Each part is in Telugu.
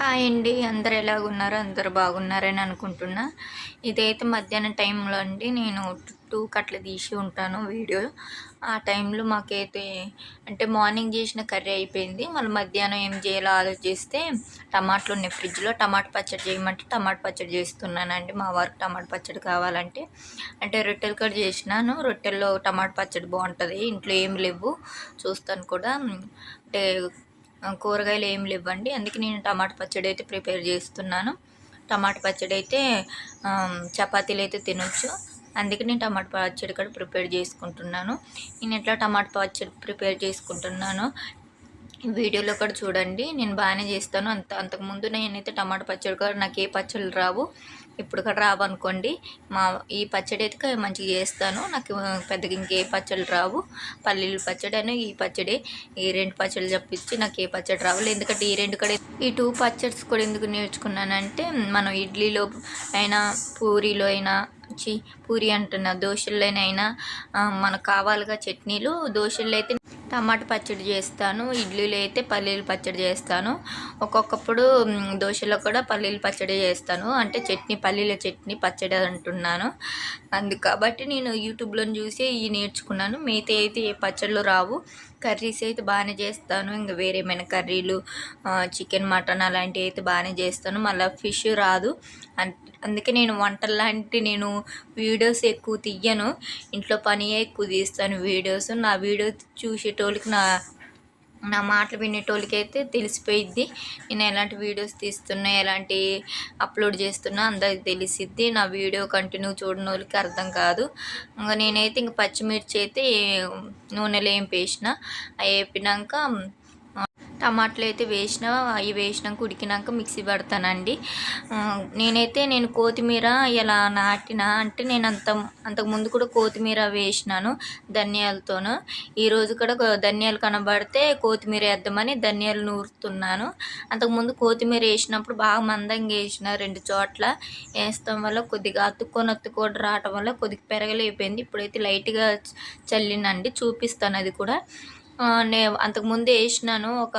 హాయ్ అండి. అందరూ ఎలాగున్నారు? అందరూ బాగున్నారని అనుకుంటున్నా. ఇదైతే మధ్యాహ్నం టైంలో అండి. నేను 2కి అట్లా తీసి ఉంటాను వీడియో. ఆ టైంలో మాకైతే అంటే మార్నింగ్ చేసిన కర్రీ అయిపోయింది. మళ్ళీ మధ్యాహ్నం ఏం చేయాలో ఆలోచిస్తే టమాటాలు ఉన్నాయి ఫ్రిడ్జ్‌లో. టమాటా పచ్చడి చేయమంటే టమాటా పచ్చడి చేస్తున్నానండి. మా వారికి టమాటా పచ్చడి కావాలంటే. అంటే రొట్టెలు కూడా చేసినాను. రొట్టెల్లో టమాటా పచ్చడి బావుంటది. ఇంట్లో ఏమి లేవు. చూస్తాను కూడా. అంటే కూరగాయలు ఏమి లేవ్వండి. అందుకే నేను టమాటా పచ్చడి అయితే ప్రిపేర్ చేస్తున్నాను. టమాటా పచ్చడి అయితే చపాతీలు అయితే తినొచ్చు. అందుకే నేను టమాటా పచ్చడి కూడా ప్రిపేర్ చేసుకుంటున్నాను. నేను ఎట్లా టమాటా పచ్చడి ప్రిపేర్ చేసుకుంటున్నానో వీడియోలో కూడా చూడండి. నేను బాగానే చేస్తాను. అంతకుముందు నేనైతే టమాటా పచ్చడి కూడా నాకు ఏ పచ్చళ్ళు రావు. ఇప్పుడు కూడా రావనుకోండి. ఈ పచ్చడి అయితే మంచిగా చేస్తాను. నాకు పెద్దగా ఇంకే పచ్చళ్ళు రావు. పల్లీల పచ్చడి అని ఈ పచ్చడి, ఈ 2 పచ్చళ్ళు తప్పించి నాకు ఏ పచ్చడి రావు. ఎందుకంటే ఈ 2 పచ్చడ్స్ కూడా ఎందుకు నేర్చుకున్నానంటే మనం ఇడ్లీలో అయినా, పూరీలో అయినా పూరి అంటున్నా, దోశల్లోనైనా మనకు కావాలిగా చట్నీలు. దోశల్లో అయితే టమాటా పచ్చడి చేస్తాను. ఇడ్లీలో అయితే పల్లీల పచ్చడి చేస్తాను. ఒక్కొక్కప్పుడు దోశలో కూడా పల్లీల పచ్చడి చేస్తాను. అంటే పల్లీల చట్నీ పచ్చడి అంటున్నాను. కాబట్టి నేను యూట్యూబ్లో చూసి ఇవి నేర్చుకున్నాను. మిగతా అయితే ఏ పచ్చళ్ళు రావు. కర్రీస్ అయితే బాగానే చేస్తాను. ఇంకా వేరే ఏమైనా కర్రీలు, చికెన్, మటన్ అలాంటివి అయితే బాగానే చేస్తాను. మళ్ళీ ఫిష్ రాదు. అందుకే నేను నేను వీడియోస్ ఎక్కువ తీయను. ఇంట్లో పనియే ఎక్కువ తీస్తాను వీడియోస్. నా వీడియో చూసేటోళ్ళకి నా మాటలు వినేటోళ్ళకి అయితే తెలిసిపోయిద్ది నేను ఎలాంటి వీడియోస్ తీస్తున్నా, ఎలాంటి అప్లోడ్ చేస్తున్నా అందరికి తెలిసిద్ది. నా వీడియో కంటిన్యూ చూడని వాళ్ళకి అర్థం కాదు. ఇంకా నేనైతే ఇంక పచ్చిమిర్చి అయితే నూనెలో వేసిన అవి వేపినాక టమాటాలు అయితే అవి వేసినాక ఉడికినాక మిక్సీ పడతానండి. నేను కొత్తిమీర ఇలా అంటే నేను అంతకుముందు కూడా కొత్తిమీర వేసినాను ధనియాలతోను. ఈరోజు కూడా ధనియాలు కనబడితే కొత్తిమీర వేద్దామని ధనియాలు నూరుతున్నాను. అంతకుముందు కొత్తిమీర వేసినప్పుడు బాగా మందంగా వేసిన 2 చోట్ల వేస్తాం వల్ల కొద్దిగా అతుక్కొని రావటం వల్ల కొద్దిగా పెరగలేకపోయింది. ఇప్పుడైతే లైట్గా చల్లినండి, చూపిస్తాను అది కూడా. అంతకుముందు వేసినాను ఒక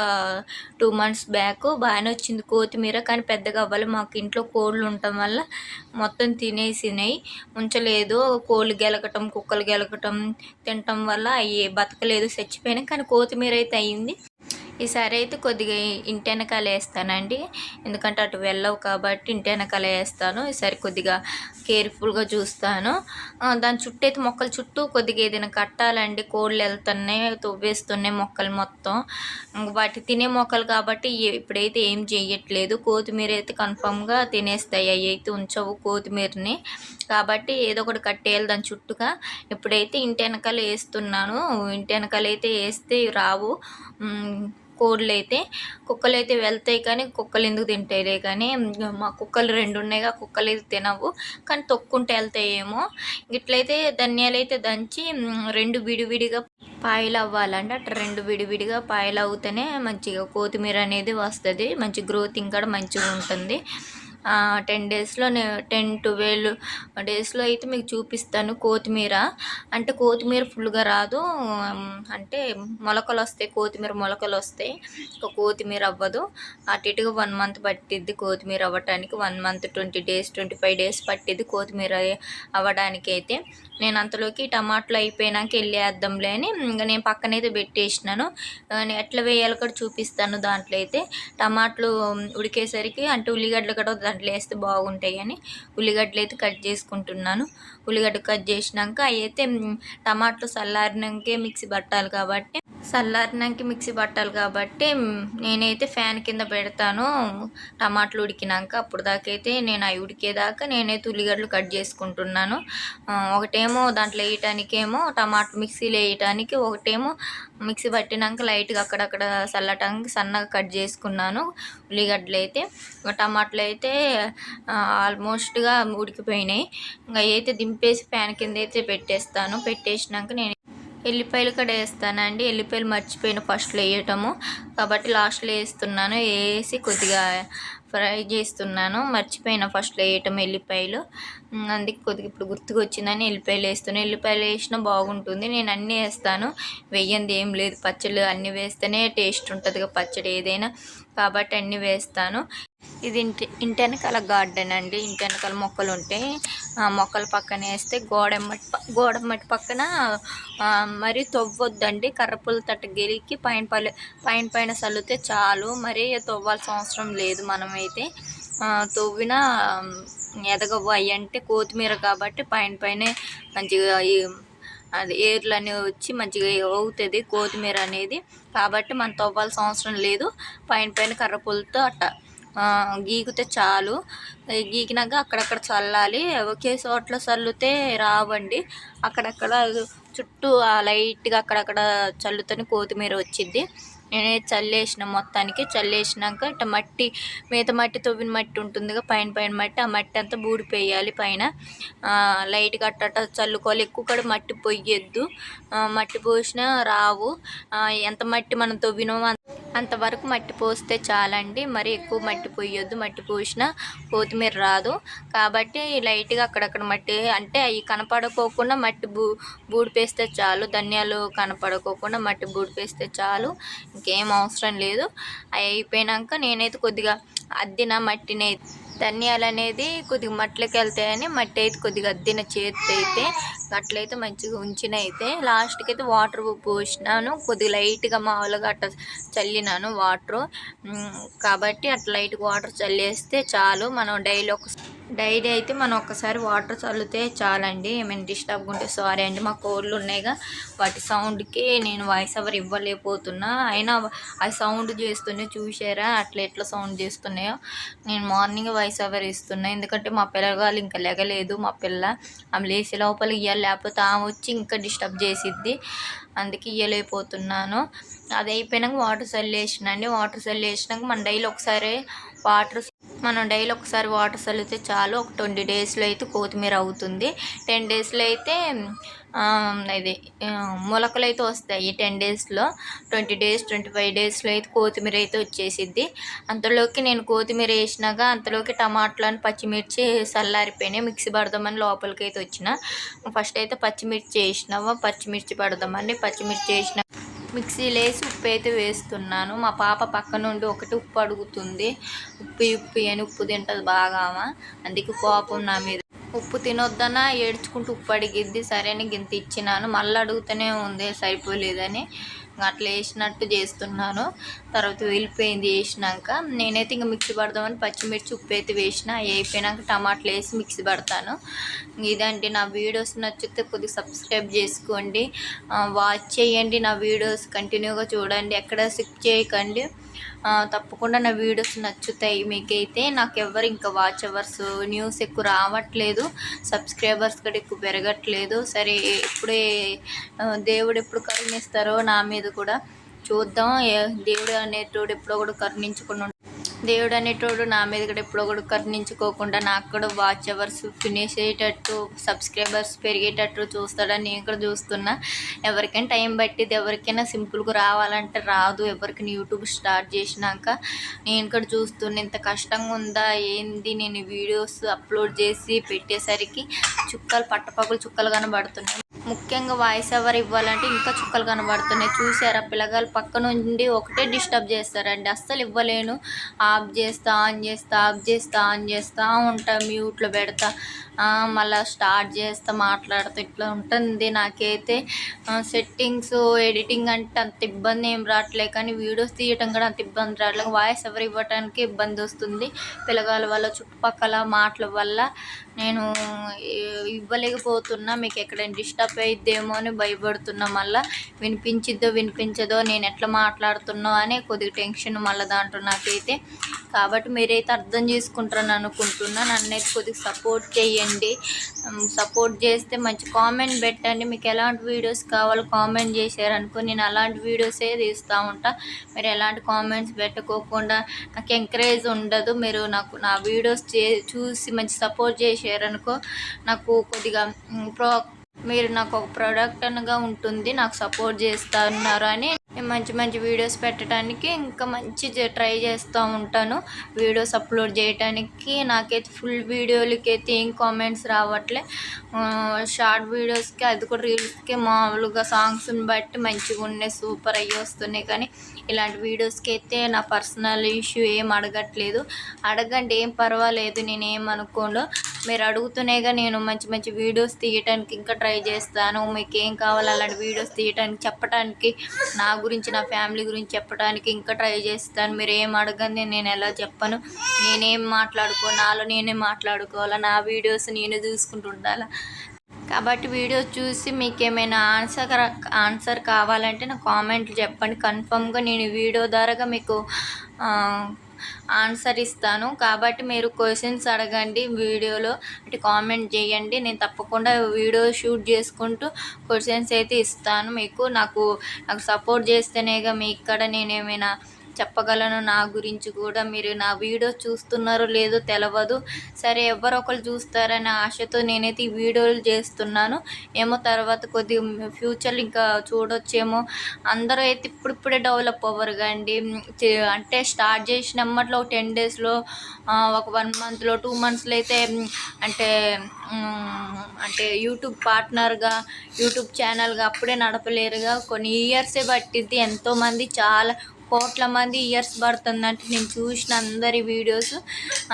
2 months బ్యాక్. బాగానే వచ్చింది కొత్తిమీర, కానీ పెద్దగా అవ్వాలి. మాకు ఇంట్లో కోళ్ళు ఉండటం వల్ల మొత్తం తినేసినాయి, ఉంచలేదు. కోళ్ళు గెలకటం, కుక్కలు గెలకటం తినటం వల్ల అవి బతకలేదు, చచ్చిపోయినాయి. కానీ కొత్తిమీర అయితే అయింది. ఈసారి అయితే కొద్దిగా ఇంటి వెనకాల వేస్తానండి. ఎందుకంటే అటు వెళ్ళవు కాబట్టి ఇంటి వెనకాల వేస్తాను. ఈసారి కొద్దిగా కేర్ఫుల్గా చూస్తాను. దాని చుట్టూ అయితే మొక్కల చుట్టూ కొద్దిగా ఏదైనా కట్టాలండి. కోళ్ళు వెళ్తున్నాయి, తవ్వేస్తున్నాయి మొక్కలు మొత్తం. వాటి తినే మొక్కలు కాబట్టి ఇప్పుడైతే ఏం చెయ్యట్లేదు. కొత్తిమీర అయితే కన్ఫామ్గా తినేస్తాయి. అవి అయితే ఉంచవు కొత్తిమీరని. కాబట్టి ఏదో ఒకటి కట్టేయాలి దాని చుట్టూగా. ఇప్పుడైతే ఇంటి వెనకాల వేస్తున్నాను. ఇంటి వెనకాల అయితే వేస్తే రావు కోళ్ళు అయితే. కుక్కలు అయితే వెళ్తాయి, కానీ కుక్కలు ఎందుకు తింటాయిలే. కానీ మా కుక్కలు 2 ఉన్నాయిగా, కుక్కలు అయితే తినవు, కానీ తొక్కుంటే వెళ్తాయేమో. ఇట్లయితే ధనియాలు అయితే దంచి 2 విడివిడిగా పాయలు అవ్వాలండి. అట్లా 2 విడివిడిగా పాయలు అవుతేనే మంచిగా కొత్తిమీర అనేది వస్తుంది. మంచి గ్రోతింగ్ కూడా మంచిగా ఉంటుంది. 10 డేస్లో 10-12 డేస్లో అయితే మీకు చూపిస్తాను కొత్తిమీర. అంటే కొత్తిమీర ఫుల్గా రాదు, అంటే మొలకలు వస్తాయి, కొత్తిమీర మొలకలు వస్తాయి. కొత్తిమీర అవ్వదు. అటు ఇటుగా 1 month పట్టిద్ది కొత్తిమీర అవ్వటానికి. 1 month 20 days 25 days పట్టిద్ది కొత్తిమీర అవ్వడానికి అయితే. నేను అంతలోకి టమాటాలు అయిపోయినాక వెళ్ళేద్దాంలే అని ఇంకా నేను పక్కనైతే పెట్టేసినాను. ఎట్లా వేయాలో కూడా చూపిస్తాను. దాంట్లో అయితే టమాటాలు ఉడికేసరికి అంటే ఉల్లిగడ్డలు కూడా దాంట్లో వేస్తే బాగుంటాయి అని ఉల్లిగడ్డలు అయితే కట్ చేసుకుంటున్నాను. ఉల్లిగడ్డ కట్ చేసినాక అవి అయితే టమాటాలు చల్లారినాకే మిక్సీ పట్టాలి కాబట్టి నేనైతే ఫ్యాన్ కింద పెడతాను టమాటాలు ఉడికినాక. అప్పుడు దాకైతే నేను అవి ఉడికేదాకా నేనైతే ఉల్లిగడ్డలు కట్ చేసుకుంటున్నాను. ఒకటేమో దాంట్లో వేయటానికేమో టమాటా మిక్సీలో వేయటానికి, ఒకటేమో మిక్సీ పట్టినాక లైట్గా అక్కడక్కడ చల్లటానికి సన్నగా కట్ చేసుకున్నాను ఉల్లిగడ్డలు అయితే. టమాటాలు అయితే ఆల్మోస్ట్గా ఉడికిపోయినాయి. ఇంకా అయితే దింపేసి ఫ్యాన్ కింద అయితే పెట్టేసినాక నేను ఎల్లిపాయలు కూడా వేస్తానండి. ఎల్లిపాయలు మర్చిపోయిన ఫస్ట్లో వేయటము, కాబట్టి లాస్ట్లో వేస్తున్నాను. వేసి కొద్దిగా ఫ్రై చేస్తున్నాను. మర్చిపోయిన ఫస్ట్లో వేయటం ఎల్లిపాయలు. అందుకే కొద్దిగా ఇప్పుడు గుర్తుకొచ్చిందని ఎల్లిపాయలు వేస్తున్నా. ఎల్లిపాయలు వేసినా బాగుంటుంది. నేను అన్నీ వేస్తాను, వెయ్యంది ఏం లేదు. పచ్చళ్ళు అన్నీ వేస్తేనే టేస్ట్ ఉంటుందిగా పచ్చడి ఏదైనా, కాబట్టి అన్నీ వేస్తాను. ఇది ఇంటి వెనకాల గార్డెన్ అండి. ఇంటి వెనకాల మొక్కలు ఉంటాయి. మొక్కల పక్కన వేస్తే గోడమ్మటి పక్కన మరి తవ్వొద్దండి. కర్రపుల్ల తట్ట గెలికి పైన చల్లితే చాలు. మరి తవ్వాల్సిన అవసరం లేదు. మనమైతే తవ్వినా ఎదగవు. అవి అంటే కొత్తిమీర కాబట్టి పైనే మంచిగా అది ఏర్లు అనేవి వచ్చి మంచిగా అవుతుంది కొత్తిమీర అనేది. కాబట్టి మనం తవ్వాల్సిన అవసరం లేదు. పైన కర్రపుల్లతో అట్ట గీకితే చాలు. గీకినాక అక్కడక్కడ చల్లాలి. ఒకే చోట్ల చల్లితే రావండి. అక్కడక్కడ చుట్టూ లైట్గా అక్కడక్కడ చల్లుతూనే కొత్తిమీర వచ్చిద్ది. నేనే చల్లేసిన మొత్తానికి. చల్లేసినాక ఇట్లా మట్టి తవ్విన మట్టి ఉంటుందిగా, పైన మట్టి, ఆ మట్టి అంతా బూడిపోయాలి. పైన లైట్గా అట్ట చల్లుకోవాలి. ఎక్కువ కూడా మట్టి పొయ్యొద్దు. మట్టి పోసినా రావు. ఎంత మట్టి మనం తవ్వినామో అంతవరకు మట్టి పోస్తే చాలండి. మరి ఎక్కువ మట్టి పోయొద్దు. మట్టి పోసినా కొత్తిమీర రాదు. కాబట్టి లైట్గా అక్కడక్కడ మట్టి అంటే అవి కనపడుకోకుండా మట్టి బూడిపేస్తే చాలు. ధనియాలు కనపడుకోకుండా మట్టి బూడిపేస్తే చాలు, ఇంకేం అవసరం లేదు. అవి అయిపోయాక నేనైతే కొద్దిగా అద్దిన మట్టిని, ధనియాలు అనేది కొద్దిగా మట్టిలోకి వెళ్తాయని మట్టి అయితే కొద్దిగా అద్దిన చేతి అయితే అట్లయితే మంచిగా ఉంచిన అయితే లాస్ట్కి అయితే వాటర్ పోసినాను. కొద్దిగా లైట్గా మామూలుగా అట్లా చల్లినాను వాటరు. కాబట్టి అట్లా లైట్గా వాటర్ చల్లేస్తే చాలు. మనం డైలీ అయితే మనం ఒక్కసారి వాటర్ చల్లితే చాలండి. ఏమైనా డిస్టర్బ్గా ఉంటే సారీ అండి. మా కోళ్ళు ఉన్నాయిగా, వాటి సౌండ్కి నేను వాయిస్ ఓవర్ ఇవ్వలేకపోతున్నా. అయినా అవి సౌండ్ చేస్తున్నాయి చూసారా, అట్లా ఎట్లా సౌండ్ చేస్తున్నాయో. నేను మార్నింగ్ వాయిస్ ఓవర్ ఇస్తున్నా, ఎందుకంటే మా పిల్లగాళ్ళు ఇంకా లెగలేదు. మా పిల్ల ఆమె లేచి లోపల ఇవ్వాలి, లేకపోతే ఆమె వచ్చి ఇంకా డిస్టర్బ్ చేసిద్ది. అందుకే ఇవ్వలేకపోతున్నాను. అది అయిపోయినాక వాటర్ చల్లేసినండి. వాటర్ చల్లేసినాక మనం డైలీ ఒకసారి వాటర్ చల్లితే చాలు. ఒక 20 డేస్లో అయితే కొత్తిమీర అవుతుంది. 10 డేస్లో అయితే ఇది మొలకలు అయితే వస్తాయి. 10 డేస్లో 20 డేస్ 25 డేస్లో అయితే కొత్తిమీర అయితే వచ్చేసిద్ది. అంతలోకి నేను కొత్తిమీర వేసినాక అంతలోకి టమాటాలను పచ్చిమిర్చి చల్లారిపోయినాయి. మిక్సీ పడదామని లోపలికి అయితే వచ్చిన. ఫస్ట్ అయితే పచ్చిమిర్చి పడదామని పచ్చిమిర్చి వేసిన, మిక్సీలో వేసి ఉప్పు అయితే వేస్తున్నాను. మా పాప పక్క నుండి ఒకటి ఉప్పు అడుగుతుంది. ఉప్పు అని ఉప్పు తింటుంది బాగా. అందుకే కోపం నా మీద. ఉప్పు తినొద్దన ఏడ్చుకుంటూ ఉప్పు అడిగిద్ది. సరే అని గింత ఇచ్చినాను. మళ్ళీ అడుగుతూనే ఉంది సరిపోలేదని. అట్లా వేసినట్టు చేస్తున్నాను. తర్వాత వెళ్ళిపోయింది వేసినాక. నేనైతే ఇంకా మిక్సీ పడదామని పచ్చిమిర్చి ఉప్పు అయితే వేసిన. అయిపోయినాక టమాటాలు వేసి మిక్సీ పడతాను. ఇదండి నా వీడియోస్ నచ్చితే కొద్దిగా సబ్స్క్రైబ్ చేసుకోండి, వాచ్ చేయండి. నా వీడియోస్ కంటిన్యూగా చూడండి, ఎక్కడ స్కిప్ చేయకండి. తప్పకుండా నా వీడియోస్ నచ్చుతాయి మీకైతే. నాకు ఎవరు ఇంకా వాచ్ అవర్స్ న్యూస్ ఎక్కువ రావట్లేదు, సబ్స్క్రైబర్స్ కూడా ఎక్కువ పెరగట్లేదు. సరే ఇప్పుడే దేవుడు ఎప్పుడు కరుణిస్తారో నా మీద కూడా చూద్దాం. దేవుడు అనేటోడు ఎప్పుడో కూడా కరుణించుకుని దేవుడు అనేటోడు నా మీద కూడా ఎప్పుడో కూడా కరుణించుకోకుండా నాకు కూడా వాచ్ అవర్స్ ఫినిష్ అయ్యేటట్టు, సబ్స్క్రైబర్స్ పెరిగేటట్టు చూస్తాడని నేను కూడా చూస్తున్నా. ఎవరికైనా టైం పట్టిది, ఎవరికైనా సింపుల్గా రావాలంటే రాదు. ఎవరికైనా యూట్యూబ్ స్టార్ట్ చేసినాక నేను కూడా చూస్తున్నా ఇంత కష్టంగా ఉందా ఏంది. నేను వీడియోస్ అప్లోడ్ చేసి పెట్టేసరికి పట్టపగలు చుక్కలు కనబడుతున్నాయి. ముఖ్యంగా వాయిస్ ఓవర్ ఇవ్వాలంటే ఇంకా చుక్కలు కనబడుతున్నాయి. చూసారా, పిల్లగాళ్ళు పక్క నుండి ఒకటే డిస్టర్బ్ చేస్తారండి. అస్సలు ఇవ్వలేను. ఆఫ్ చేస్తా ఆన్ చేస్తా ఉంటా, మ్యూట్లో పెడతా, మళ్ళీ స్టార్ట్ చేస్తా, మాట్లాడుతూ ఇట్లా ఉంటుంది. నాకైతే సెట్టింగ్స్ ఎడిటింగ్ అంటే అంత ఇబ్బంది ఏం రావట్లేదు, కానీ వీడియోస్ తీయటం కూడా అంత ఇబ్బంది రావట్లేదు. వాయిస్ ఓవర్ ఇవ్వడానికి ఇబ్బంది వస్తుంది. పిల్లగాళ్ళ వల్ల, చుట్టుపక్కల మాటల వల్ల నేను ఇవ్వలేకపోతున్నా. మీకు ఎక్కడైనా డిస్టర్బ్ అయిద్దేమో అని భయపడుతున్నా. మళ్ళీ వినిపించదో నేను ఎట్లా మాట్లాడుతున్నా అని కొద్దిగా టెన్షన్ మళ్ళీ దాంట్లో నాకైతే. కాబట్టి మీరైతే అర్థం చేసుకుంటారని అనుకుంటున్నా. నన్నైతే కొద్దిగా సపోర్ట్ చేయండి. సపోర్ట్ చేస్తే మంచి కామెంట్ పెట్టండి. మీకు ఎలాంటి వీడియోస్ కావాలో కామెంట్ చేశారనుకో, నేను అలాంటి వీడియోసే తీస్తూ ఉంటా. మీరు ఎలాంటి కామెంట్స్ పెట్టుకోకుండా నాకు ఎంకరేజ్ ఉండదు. మీరు నా వీడియోస్ చూసి మంచి సపోర్ట్ చేశారనుకో, నాకు కొద్దిగా మీరు నాకు ఒక ప్రోడక్ట్ అనగా ఉంటుంది, నాకు సపోర్ట్ చేస్తున్నారు అని నేను మంచి మంచి వీడియోస్ పెట్టడానికి ఇంకా మంచి ట్రై చేస్తూ ఉంటాను. వీడియోస్ అప్లోడ్ చేయడానికి నాకైతే ఫుల్ వీడియోలకి అయితే ఏం కామెంట్స్ రావట్లే. షార్ట్ వీడియోస్కి, అది కూడా రీల్స్కి మామూలుగా సాంగ్స్ని బట్టి మంచిగా ఉన్నాయి, సూపర్ అయ్యి వస్తున్నాయి. కానీ ఇలాంటి వీడియోస్కి అయితే నా పర్సనల్ ఇష్యూ ఏం అడగట్లేదు. అడగండి, ఏం పర్వాలేదు, నేనేం అనుకోను. మీరు అడుగుతూనేగా నేను మంచి మంచి వీడియోస్ తీయటానికి ఇంకా ట్రై చేస్తాను. మీకు ఏం కావాలో అలాంటి వీడియోస్ తీయటానికి, చెప్పడానికి, నా గురించి నా ఫ్యామిలీ గురించి చెప్పడానికి ఇంకా ట్రై చేస్తాను. మీరు ఏం అడగండి, నేను ఎలా చెప్పను. నేనేం నాలో నేనే మాట్లాడుకోవాలా, నా వీడియోస్ నేను చూసుకుంటూ ఉండాలా. కాబట్టి వీడియోస్ చూసి మీకు ఏమైనా ఆన్సర్ కావాలంటే నాకు కామెంట్లు చెప్పండి. కన్ఫామ్గా నేను వీడియో ద్వారాగా మీకు ఆన్సర్ ఇస్తాను. కాబట్టి మీరు క్వశ్చన్స్ అడగండి వీడియోలో, అంటే కామెంట్ చేయండి. నేను తప్పకుండా వీడియో షూట్ చేసుకుంటూ క్వశ్చన్స్ అయితే ఇస్తాను మీకు. నాకు సపోర్ట్ చేస్తేనేగా మీ ఇక్కడ నేనేమైనా చెప్పగలను. నా గురించి కూడా మీరు నా వీడియో చూస్తున్నారో లేదో తెలియదు. సరే, ఎవరో ఒకరు చూస్తారనే ఆశతో నేనైతే ఈ వీడియోలు చేస్తున్నాను. ఏమో తర్వాత కొద్దిగా ఫ్యూచర్లో ఇంకా చూడొచ్చేమో. అందరూ అయితే ఇప్పుడిప్పుడే డెవలప్ అవ్వరు కండి. అంటే స్టార్ట్ చేసినమ్మట్లో 10 డేస్లో, ఒక 1 మంత్లో, 2 మంత్స్లో అయితే అంటే యూట్యూబ్ పార్ట్నర్గా, యూట్యూబ్ ఛానల్గా అప్పుడే నడపలేరుగా. కొన్ని ఇయర్సే పట్టిద్ది. ఎంతోమంది చాలా కోట్ల మంది ఇయర్స్ పడుతుందంటే నేను చూసిన అందరి వీడియోస్,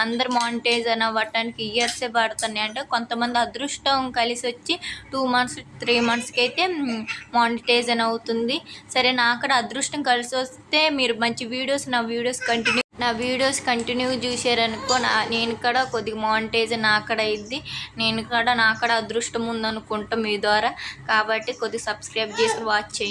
అందరు మానిటైజ్ అని అవ్వటానికి ఇయర్సే పడుతున్నాయి. అంటే కొంతమంది అదృష్టం కలిసి వచ్చి 2 మంత్స్ 3 మంత్స్కి అయితే మానిటైజ్ అని అవుతుంది. సరే, నాకు అదృష్టం కలిసి వస్తే మీరు మంచి వీడియోస్, నా వీడియోస్ కంటిన్యూ చూసారనుకో, నేను కూడా కొద్దిగా మానిటైజ్ నాకడ అయింది. నాకడ అదృష్టం ఉందనుకుంటా మీ ద్వారా. కాబట్టి కొద్దిగా సబ్స్క్రైబ్ చేసి వాచ్ చేయండి.